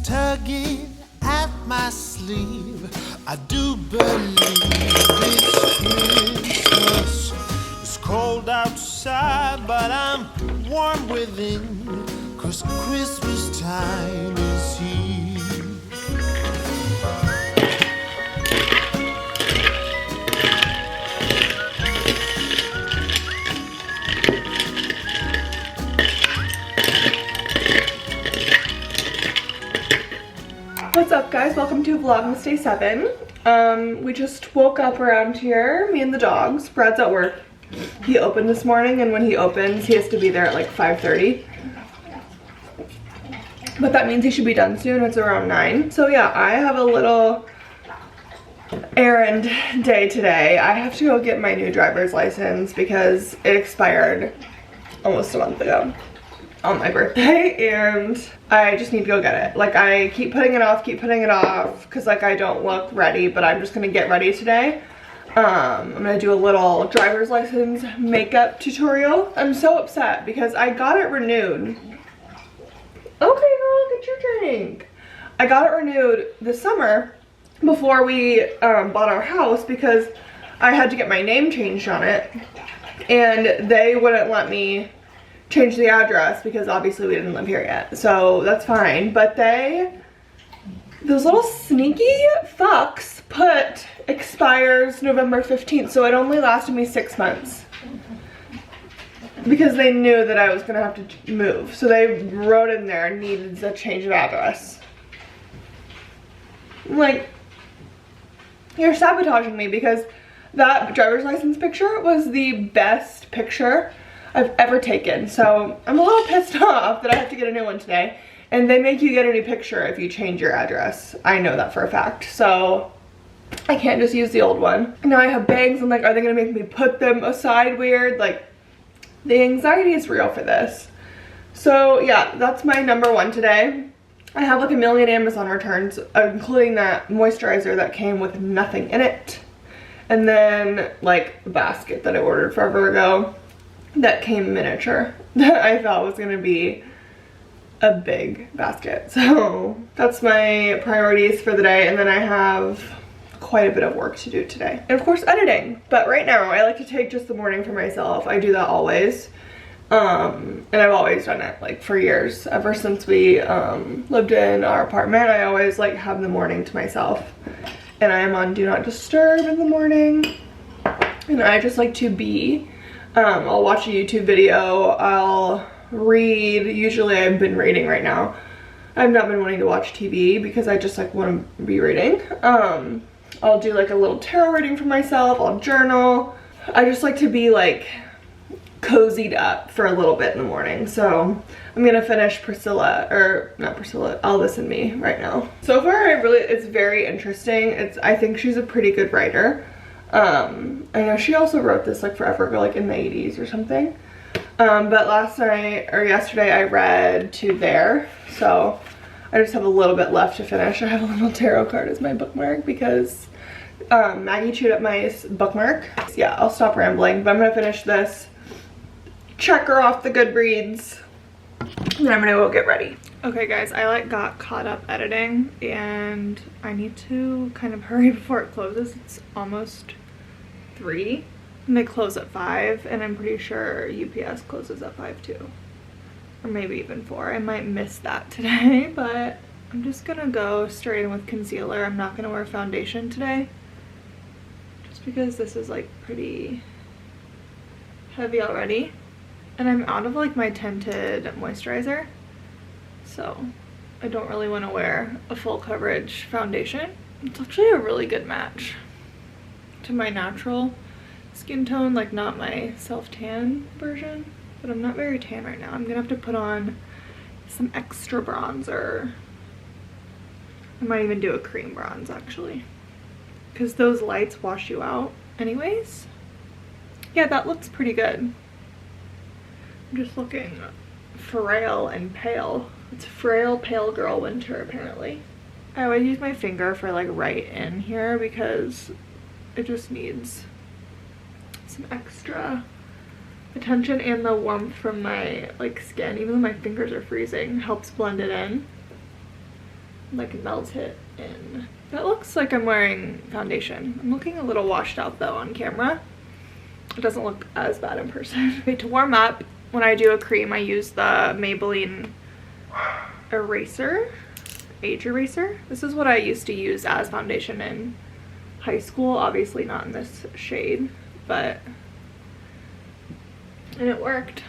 is tugging at my sleeve. I do believe it's Christmas. It's cold outside, but I'm warm within, 'cause Christmas time is here. What's up, guys? Welcome to Vlogmas Day 7. We just woke up around here, me and the dogs. Brad's at work. He opened this morning, and when he opens, he has to be there at like 5:30. But that means he should be done soon. It's around 9. So yeah, I have a little errand day today. I have to go get my new driver's license because it expired almost a month ago on my birthday, and I just need to go get it. Like, I keep putting it off because like I don't look ready, but I'm just gonna get ready today. I'm gonna do a little driver's license makeup tutorial. I'm so upset because I got it renewed. Okay, girl, get your drink. I got it renewed this summer before we bought our house because I had to get my name changed on it, and they wouldn't let me change the address because obviously we didn't live here yet. So that's fine. But those little sneaky fucks put expires November 15th. So it only lasted me 6 months because they knew that I was gonna have to move. So they wrote in there needed a change of address. I'm like, you're sabotaging me, because that driver's license picture was the best picture I've ever taken. So I'm a little pissed off that I have to get a new one today, and they make you get a new picture if you change your address. I know that for a fact, so I can't just use the old one. Now I have bangs. I'm like, are they gonna make me put them aside weird? Like, the anxiety is real for this. So yeah, that's my number one today. I have like a million Amazon returns, including that moisturizer that came with nothing in it, and then like a basket that I ordered forever ago that came miniature that I thought was gonna be a big basket. So that's my priorities for the day, and then I have quite a bit of work to do today, and of course editing. But right now I like to take just the morning for myself. I do that always, and I've always done it like for years. Ever since we lived in our apartment, I always like have the morning to myself, and I am on do not disturb in the morning, and I just like to be. I'll watch a YouTube video, I'll read. Usually I've been reading right now. I've not been wanting to watch TV because I just like want to be reading. I'll do like a little tarot reading for myself, I'll journal. I just like to be like cozied up for a little bit in the morning. So I'm gonna finish All This in Me right now. So far it's very interesting. I think she's a pretty good writer. I know she also wrote this like forever ago, like in the 80s or something. But yesterday I read to there, so I just have a little bit left to finish. I have a little tarot card as my bookmark because Maggie chewed up my bookmark. So yeah, I'll stop rambling, but I'm gonna finish this, check her off the Goodreads, and then I'm gonna go get ready. Okay guys, I got caught up editing, and I need to kind of hurry before it closes. It's almost 3 and they close at 5, and I'm pretty sure UPS closes at 5 too, or maybe even 4. I might miss that today, but I'm just gonna go straight in with concealer. I'm not gonna wear foundation today just because this is like pretty heavy already, and I'm out of like my tinted moisturizer, so I don't really want to wear a full coverage foundation. It's actually a really good match to my natural skin tone, like not my self-tan version, but I'm not very tan right now. I'm gonna have to put on some extra bronzer. I might even do a cream bronze actually, because those lights wash you out anyways. Yeah, that looks pretty good. I'm just looking frail and pale. It's frail pale girl winter apparently. I always use my finger for like right in here because it just needs some extra attention, and the warmth from my like skin, even though my fingers are freezing, helps blend it in. like melt it in. That looks like I'm wearing foundation. I'm looking a little washed out though on camera. It doesn't look as bad in person. Okay, to warm up, when I do a cream, I use the Maybelline eraser, age eraser. This is what I used to use as foundation in high school. Obviously not in this shade, and it worked.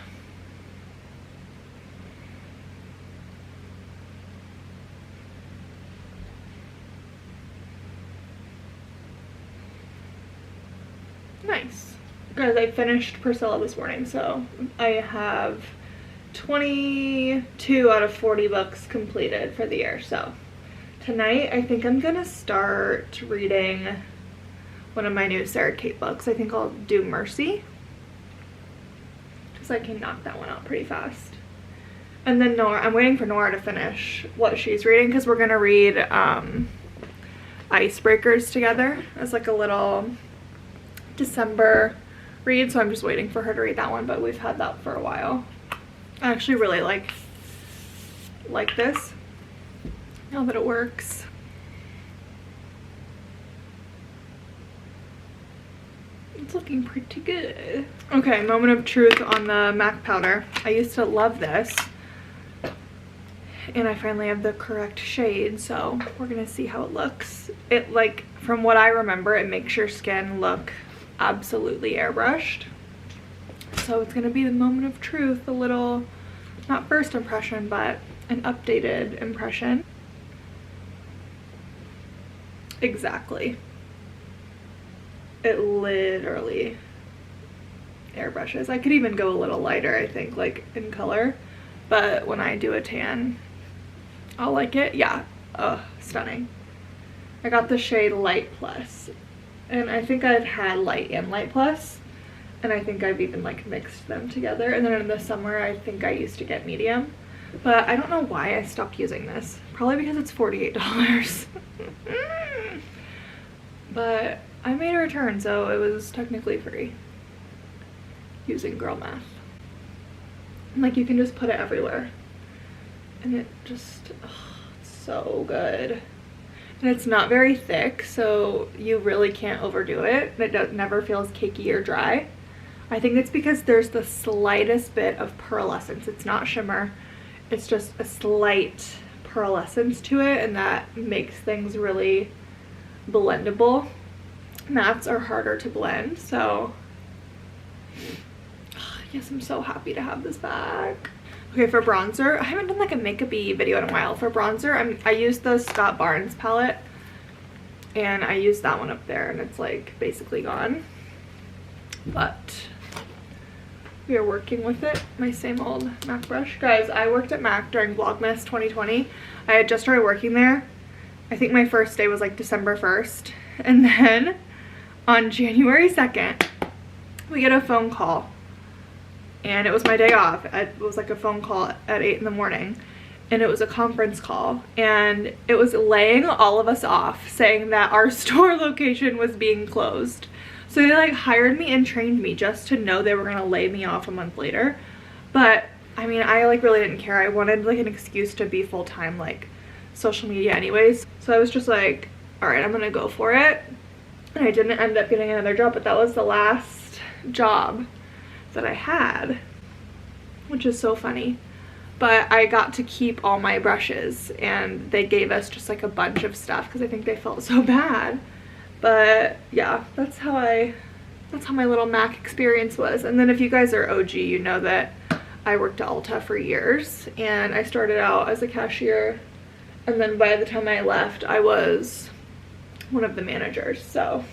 Nice. Guys, I finished Priscilla this morning, so I have 22 out of 40 books completed for the year. So tonight I think I'm gonna start reading one of my new Sarah Kate books. I think I'll do Mercy, because I can knock that one out pretty fast. And then Nora, I'm waiting for Nora to finish what she's reading, because we're gonna read Icebreakers together as like a little December read. So I'm just waiting for her to read that one, but we've had that for a while. I actually really like this now that it works. It's looking pretty good. Okay, moment of truth on the MAC powder. I used to love this, and I finally have the correct shade, so we're gonna see how it looks. It, like, from what I remember, it makes your skin look absolutely airbrushed. So it's gonna be the moment of truth, a little, not first impression, but an updated impression. Exactly. It literally airbrushes. I could even go a little lighter, I think, like in color, but when I do a tan, I'll like it. Yeah, stunning. I got the shade Light Plus, and I think I've had Light and Light Plus, and I think I've even like mixed them together. And then in the summer, I think I used to get medium, but I don't know why I stopped using this. Probably because it's $48. But I made a return, so it was technically free using girl math. And like, you can just put it everywhere, and it just, it's so good. And it's not very thick, so you really can't overdo it. It never feels cakey or dry. I think it's because there's the slightest bit of pearlescence. It's not shimmer, it's just a slight pearlescence to it, and that makes things really blendable. Mattes are harder to blend, so yes, I'm so happy to have this back. Okay, for bronzer, I haven't done like a makeup-y video in a while. For bronzer, I used the Scott Barnes palette, and I used that one up there, and it's like basically gone. But we are working with it. My same old MAC brush. Guys, I worked at MAC during Vlogmas 2020. I had just started working there. I think my first day was like December 1st. And then on January 2nd, we get a phone call. And it was my day off. It was like a phone call at 8 in the morning. And it was a conference call. And it was laying all of us off, saying that our store location was being closed. So they like hired me and trained me just to know they were gonna lay me off a month later. But I mean, I like really didn't care. I wanted like an excuse to be full-time like social media anyways. So I was just like, all right, I'm gonna go for it. And I didn't end up getting another job, but that was the last job that I had, which is so funny. But I got to keep all my brushes, and they gave us just like a bunch of stuff because I think they felt so bad. But yeah, that's how my little MAC experience was. And then if you guys are OG, you know that I worked at Ulta for years, and I started out as a cashier, and then by the time I left, I was one of the managers. So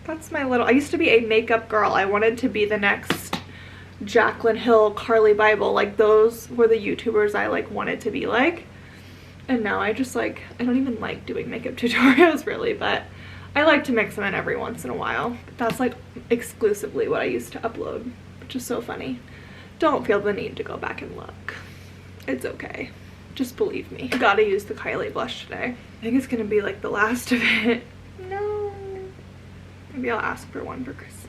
that's my little, I used to be a makeup girl. I wanted to be the next Jaclyn Hill, Carly Bible. Like, those were the YouTubers I like wanted to be like. And now I just like, I don't even like doing makeup tutorials really, but I like to mix them in every once in a while. But that's like exclusively what I used to upload, which is so funny. Don't feel the need to go back and look. It's okay. Just believe me. I gotta use the Kylie blush today. I think it's gonna be like the last of it. No. Maybe I'll ask for one for Christmas.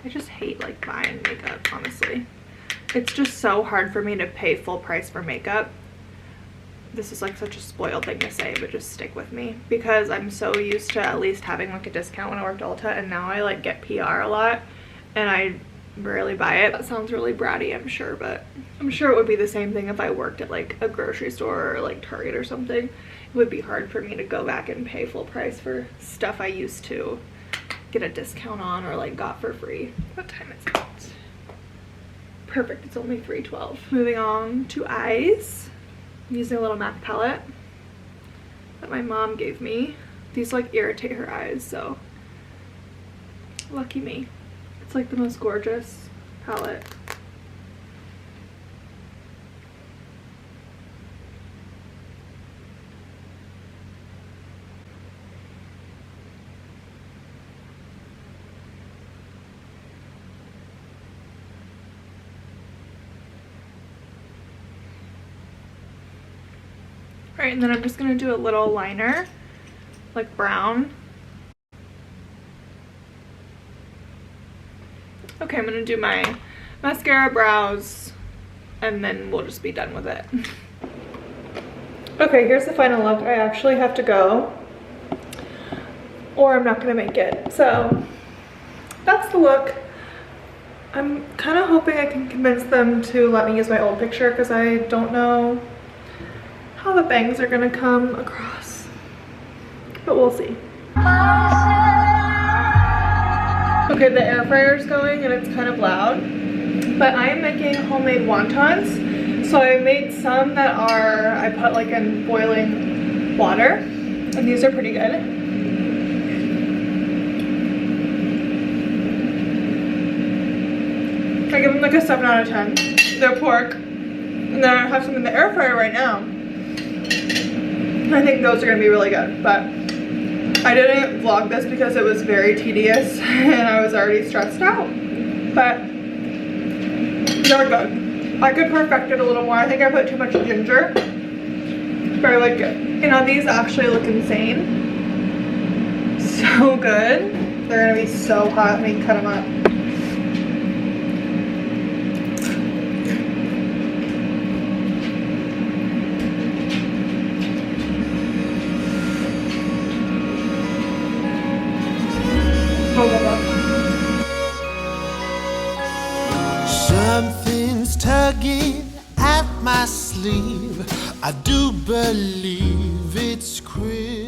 I just hate like buying makeup, honestly. It's just so hard for me to pay full price for makeup this is like such a spoiled thing to say, but just stick with me because I'm so used to at least having like a discount when I worked Ulta, and now I like get PR a lot and I rarely buy it. That sounds really bratty, I'm sure, but I'm sure it would be the same thing if I worked at like a grocery store or like Target or something. It would be hard for me to go back and pay full price for stuff I used to get a discount on or like got for free. What time is it? Perfect, it's only 3:12. Moving on to eyes. I'm using a little MAC palette that my mom gave me. These like irritate her eyes, so lucky me. It's like the most gorgeous palette. All right, and then I'm just gonna do a little liner, like brown. Okay, I'm gonna do my mascara, brows, and then we'll just be done with it. Okay, here's the final look. I actually have to go or I'm not gonna make it. So that's the look. I'm kind of hoping I can convince them to let me use my old picture because I don't know how the bangs are gonna come across, but we'll see. Okay, the air fryer's going and it's kind of loud, but I am making homemade wontons. So I made some that are, I put like in boiling water, and these are pretty good. I give them like a 7 out of 10. They're pork, and then I have some in the air fryer right now. I think those are gonna be really good, but I didn't vlog this because it was very tedious and I was already stressed out, but they're good. I could perfect it a little more. I think I put too much ginger, but I like it. You know, these actually look insane. So good. They're gonna be so hot when we cut them up. Something's tugging at my sleeve. I do believe it's Christmas.